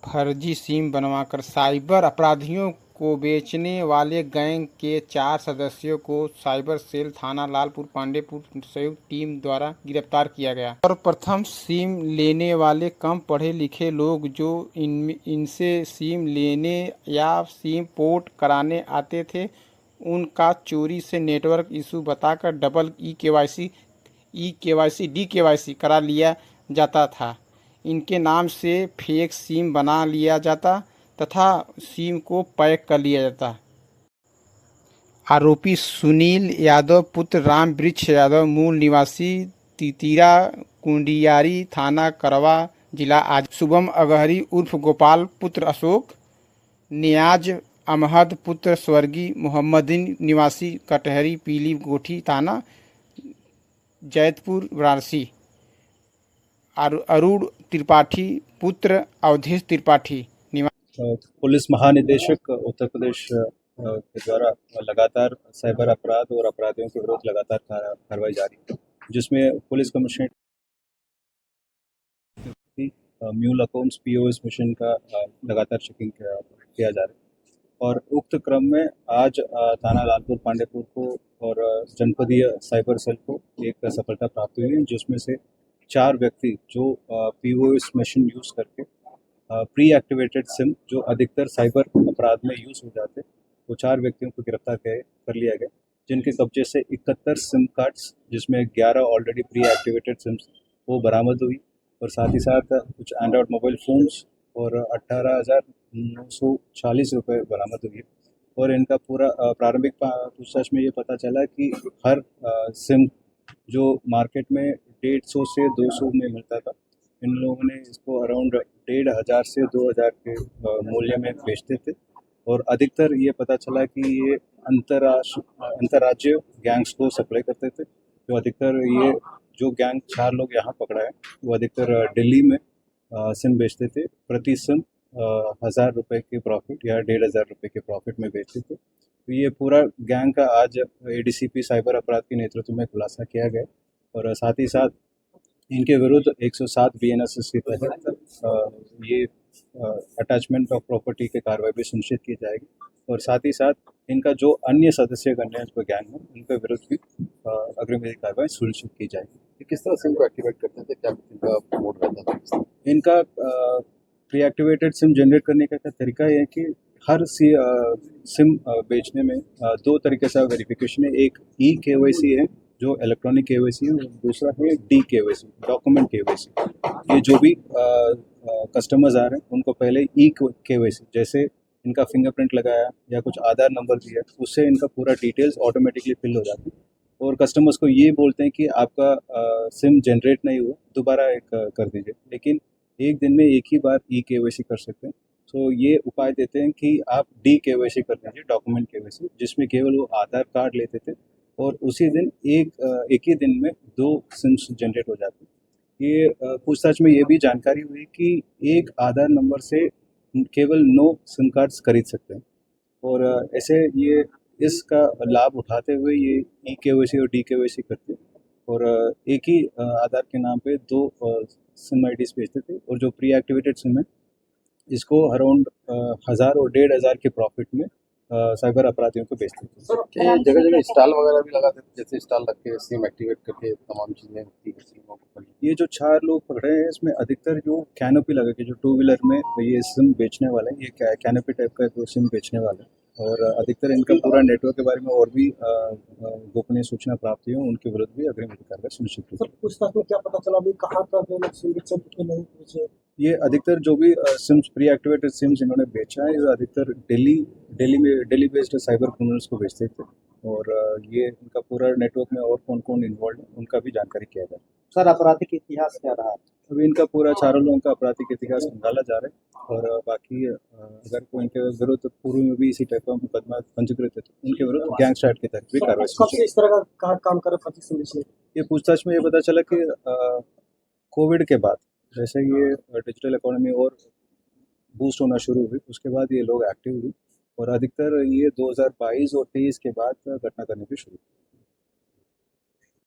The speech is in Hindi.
फर्जी सिम बनवाकर साइबर अपराधियों को बेचने वाले गैंग के 4 सदस्यों को साइबर सेल थाना लालपुर पांडेपुर संयुक्त टीम द्वारा गिरफ्तार किया गया। सर्वप्रथम सिम लेने वाले कम पढ़े लिखे लोग जो इनसे सिम लेने या सिम पोर्ट कराने आते थे, उनका चोरी से नेटवर्क इशू बताकर डबल DKYC करा लिया जाता था। इनके नाम से फेक सिम बना लिया जाता तथा सिम को पैक कर लिया जाता। आरोपी सुनील यादव पुत्र राम वृक्ष यादव मूल निवासी तितीरा कुंडियारी थाना करवा जिला आज शुभम अगहरी उर्फ गोपाल पुत्र अशोक, नियाज अहमद पुत्र स्वर्गीय मोहम्मदीन निवासी कटहरी पीली गोठी थाना जैतपुर वाराणसी, अरुण त्रिपाठी पुत्र अवधेश त्रिपाठी निवासी। पुलिस महानिदेशक उत्तर प्रदेश के द्वारा लगातार साइबर अपराध और अपराधियों के विरुद्ध लगातार कार्रवाई जारी है, जिसमें police commissionerate mule accounts POS machine का लगातार चेकिंग किया जा रहा है और उक्त क्रम में आज थाना लालपुर पांडेपुर को और जनपदीय साइबर सेल को एक सफलता प्राप्त हुई है, जिसमें से 4 व्यक्ति जो POS मशीन यूज़ करके प्री एक्टिवेटेड सिम जो अधिकतर साइबर अपराध में यूज़ हो जाते, वो 4 व्यक्तियों को गिरफ्तार कर लिया गया, जिनके कब्जे से 71 सिम कार्ड्स जिसमें 11 ऑलरेडी प्री एक्टिवेटेड सिम्स वो बरामद हुई और साथ ही साथ कुछ एंड्रॉयड मोबाइल फ़ोन्स और 18,940 रुपये बरामद हुई। और इनका पूरा प्रारंभिक पूछताछ में ये पता चला कि हर सिम जो मार्केट में 150 से 200 में मिलता था, इन लोगों ने इसको अराउंड 1,500 से 2,000 के मूल्य में बेचते थे और अधिकतर ये पता चला कि ये अंतर्राज्य गैंग्स को सप्लाई करते थे। तो अधिकतर ये जो गैंग 4 लोग यहाँ पकड़ा है वो अधिकतर दिल्ली में सिम बेचते थे, प्रति सिम 1,000 रुपये के प्रॉफिट या 1,500 रुपये के प्रॉफिट में बेचते थे। तो ये पूरा गैंग का आज ADCP साइबर अपराध के नेतृत्व में खुलासा किया गया और साथ ही साथ इनके विरुद्ध 107 BNSS के तहत ये अटैचमेंट ऑफ प्रॉपर्टी के कार्रवाई भी सुनिश्चित की जाएगी और साथ ही साथ इनका जो अन्य सदस्यगण हैं जो गैंग में, उनके विरुद्ध भी अग्रिम कार्रवाई सुनिश्चित की जाएगी। किस तरह सिम को एक्टिवेट करते थे, क्या इनका मोड रहता था? इनका प्री एक्टिवेटेड सिम जनरेट करने का तरीका ये है कि हर सिम बेचने में 2 तरीके से वेरिफिकेशन है। एक eKYC है जो इलेक्ट्रॉनिक KYC है और दूसरा है DKYC डॉक्यूमेंट KYC। ये जो भी कस्टमर्स आ रहे हैं उनको पहले eKYC जैसे इनका फिंगरप्रिंट लगाया या कुछ आधार नंबर दिया, उससे इनका पूरा डिटेल्स ऑटोमेटिकली फिल हो जाती है और कस्टमर्स को ये बोलते हैं कि आपका सिम जनरेट नहीं हुआ, दोबारा एक कर दीजिए, लेकिन एक दिन में एक ही बार eKYC कर सकते हैं। तो ये उपाय देते हैं कि आप DKYC कर दीजिए डॉक्यूमेंट KYC, जिसमें केवल वो आधार कार्ड लेते थे और उसी दिन एक ही दिन में 2 सिम्स जनरेट हो जाते हैं। ये पूछताछ में ये भी जानकारी हुई कि एक आधार नंबर से केवल 9 सिम कार्ड्स खरीद सकते हैं और ऐसे ये इसका लाभ उठाते हुए ये eKYC और DKYC करते हैं और एक ही आधार के नाम पे 2 सिम IDs भेजते थे और जो प्री एक्टिवेटेड सिम है इसको अराउंड 1,000 और 1,500 के प्रॉफिट में साइबर अपराधियों को बेचते थे। सर जगह जगह स्टॉल वगैरह भी लगाते थे, जैसे स्टॉल रख के सिम एक्टिवेट करके तमाम चीज़ें होती है। ये जो 4 लोग पकड़े हैं इसमें अधिकतर जो कैनोपी लगा के जो 2 व्हीलर में ये सिम बेचने वाले हैं, ये कैनोपी टाइप का जो सिम बेचने वाले हैं और अधिकतर इनका पूरा नेटवर्क के बारे में और भी गोपनीय सूचना प्राप्त हुई है, उनके विरुद्ध भी अग्रिम कार्रवाई सुनिश्चित की। पूछताछ में क्या पता चला अभी कहाँ का सिम बेचे? ये अधिकतर जो भी सिम्स प्री एक्टिवेटेड सिम्स इन्होंने बेचा है, ये अधिकतर दिल्ली बेस्ड साइबर क्रिमिनल्स को बेचते थे और ये इनका पूरा नेटवर्क में और कौन कौन इन्वॉल्व है उनका भी जानकारी किया जा रहा है। सर आपराधिक इतिहास क्या रहा? अभी इनका पूरा 4 लोगों का आपराधिक इतिहास निकाला जा रहा है और बाकी अगर कोई इनके विरुद्ध पूर्व में भी इसी टाइप का मुकदमा पंजीकृत है तो उनके विरुद्ध गैंगस्टर एक्ट के तहत भी कार्रवाई। इस तरह का काम कर रहे? ये पूछताछ में ये पता चला कि कोविड के बाद जैसे ये डिजिटल इकोनॉमी और बूस्ट होना शुरू हुई, उसके बाद ये लोग एक्टिव हुए और अधिकतर ये 2022 और 23 के बाद घटना करने की शुरू हुई।